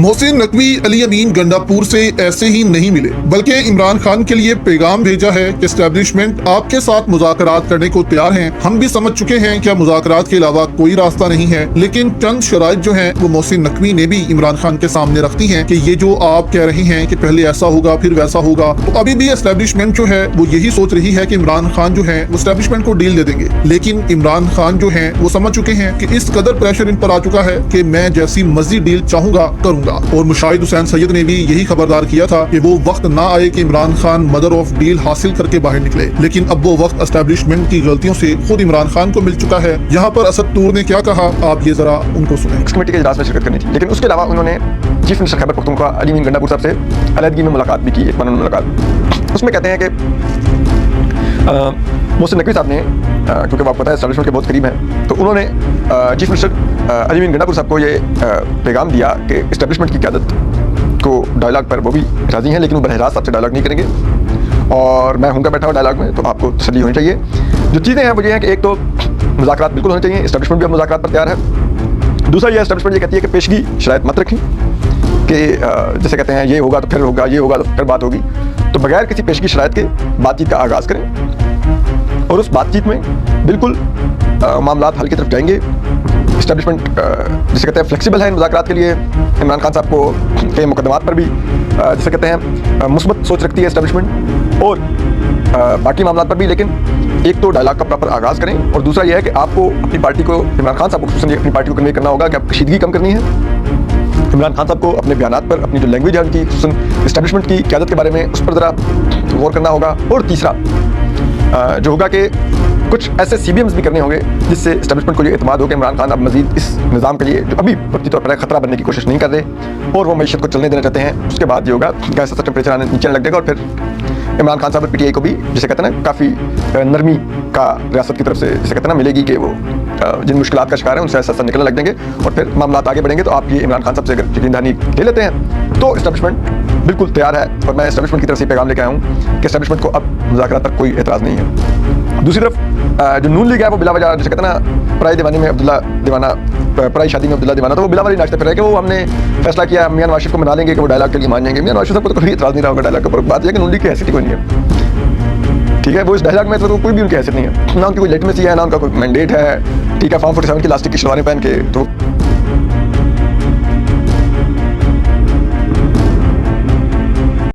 मोहसिन नकवी अली अमीन गंडापुर से ऐसे ही नहीं मिले, बल्कि इमरान खान के लिए पैगाम भेजा है कि एस्टेब्लिशमेंट आपके साथ मुज़ाकरात करने को तैयार हैं। हम भी समझ चुके हैं कि मुज़ाकरात के अलावा कोई रास्ता नहीं है, लेकिन चंद शराइत जो हैं वो मोहसिन नकवी ने भी इमरान खान के सामने रखती हैं कि ये जो आप कह रहे हैं कि पहले ऐसा होगा फिर वैसा होगा, तो अभी भी एस्टेब्लिशमेंट जो है वो यही सोच रही है कि इमरान खान जो है वो एस्टेब्लिशमेंट को डील दे देंगे। लेकिन इमरान खान जो है वो समझ चुके हैं कि इस कदर प्रेशर इन पर आ चुका है कि मैं जैसी मर्जी डील चाहूंगा करूंगा। और मुशाहिद हुसैन सैयद ने भी यही खबरदार किया था कि वो वक्त ना आए कि Imran Khan mother of deal हासिल करके बाहर निकले, लेकिन अब वो वक्त एस्टेब्लिशमेंट की गलतियों से खुद इमरान खान को मिल चुका है। यहाँ पर असद तूर ने क्या कहा, आप ये जरा उनको सुने। कमेटी के इजलास में शिरकत करनी थी, लेकिन उसके अलावा उन्होंने चीफ मिनिस्टर खैबर पख्तूनख्वा अली अमीन गंडापुर साहब से अलहदगी में मुलाकात भी की, एक मानून मुलाकात। उसमें कहते हैं कि मोहसिन नकवी साहब ने, क्योंकि आपको पता है एस्टेब्लिशमेंट के बहुत करीब हैं, तो उन्होंने चीफ मिनिस्टर अली अमीन गंडापुर साहब को ये पैगाम दिया कि एस्टेब्लिशमेंट की क़यादत को डायलॉग पर वो भी राज़ी हैं, लेकिन वो बरहरास्त आपसे डायलॉग नहीं करेंगे और मैं हूँ बैठा हुआ डायलॉग में, तो आपको तसल्ली होनी चाहिए। जो चीज़ें हैं वो ये हैं कि एक तो मुज़ाकरात बिल्कुल होने चाहिए, एस्टेब्लिशमेंट भी अब मुज़ाकरात पर तैयार है। दूसरा ये एस्टेब्लिशमेंट ये कहती है कि पेशगी शराइत मत रखें कि जैसे कहते हैं ये होगा तो फिर होगा, ये होगा तो फिर बात होगी, तो बगैर किसी पेशगी शराइत के बातचीत का आगाज़ करें और उस बातचीत में बिल्कुल मामलात हल की तरफ जाएंगे। एस्टेब्लिशमेंट जिसे कहते हैं फ्लेक्सिबल है इन मुज़ाकरात के लिए। इमरान खान साहब को के मुकदमात पर भी जिसे कहते हैं मुस्बत सोच रखती है एस्टेब्लिशमेंट, और बाकी मामलात पर भी। लेकिन एक तो डायलॉग का प्रॉपर आगाज़ करें, और दूसरा यह है कि आपको अपनी पार्टी को, इमरान खान साहब को खुसूसन अपनी पार्टी को कन्वे करना होगा कि आप कशीदगी कम करनी है। इमरान खान साहब को अपने बयानात पर, अपनी जो लैंग्वेज है उनकी, खुसूसन एस्टेब्लिशमेंट की क़यादत के बारे में, उस पर ज़रा गौर करना होगा। और तीसरा जो होगा कि कुछ ऐसे CBMs भी करने होंगे जिससे एस्टेब्लिशमेंट को ये एतमाद हो कि इमरान खान अब मजीद इस निज़ाम के लिए, जो अभी वक्ती तौर पर खतरा बनने की कोशिश नहीं कर रहे और वो मईशत को चलने देना चाहते हैं, उसके बाद ये होगा गैस का टेम्परेचर नीचे लग जाएगा और फिर इमरान खान साहब और PTI को भी, जिसे कहते हैं ना, काफ़ी नरमी का रियासत की तरफ से जिसे कहते हैं ना मिलेगी कि वो जिन मुश्किलात का शिकार है उनसे ऐसा निकलने लग जाएंगे और फिर मामलात आगे बढ़ेंगे। तो आप ये इमरान खान साहब से अगर यकीन दहानी ले लेते हैं तो एस्टेब्लिशमेंट बिल्कुल तैयार है, और मैं एस्टेब्लिशमेंट की तरफ से पैगाम लेकर आया हूँ कि एस्टेब्लिशमेंट को अब मुज़ाकरात पर कोई एतराज़ नहीं है। दूसरी तरफ जो नून लीग है वो बिला वजह, जैसे कहते हैं ना, पराई दीवानी में अब्दुल्ला दीवाना, पराई शादी में अब्दुल्ला दीवाना, तो वो बिला वाली नाचते फिर है कि वो हमने फैसला किया मियां नवाज शरीफ को मना लेंगे कि वो डायलॉग के लिए मान जाएंगे। मियां नवाज शरीफ को तो कोई एतराज़ नहीं रहा होगा डायलॉग के ऊपर। बात यह कि नून लीग की हैसियत कोई नहीं है, ठीक है, वो इस डायलॉग में तो कोई भी उनकी हैसियत नहीं है, ना उनकी कोई लेटमेसी है, ना उनका कोई मैंडेट है, ठीक है, फॉर्म 47 की लास्टिक की शलवारें पहन के तो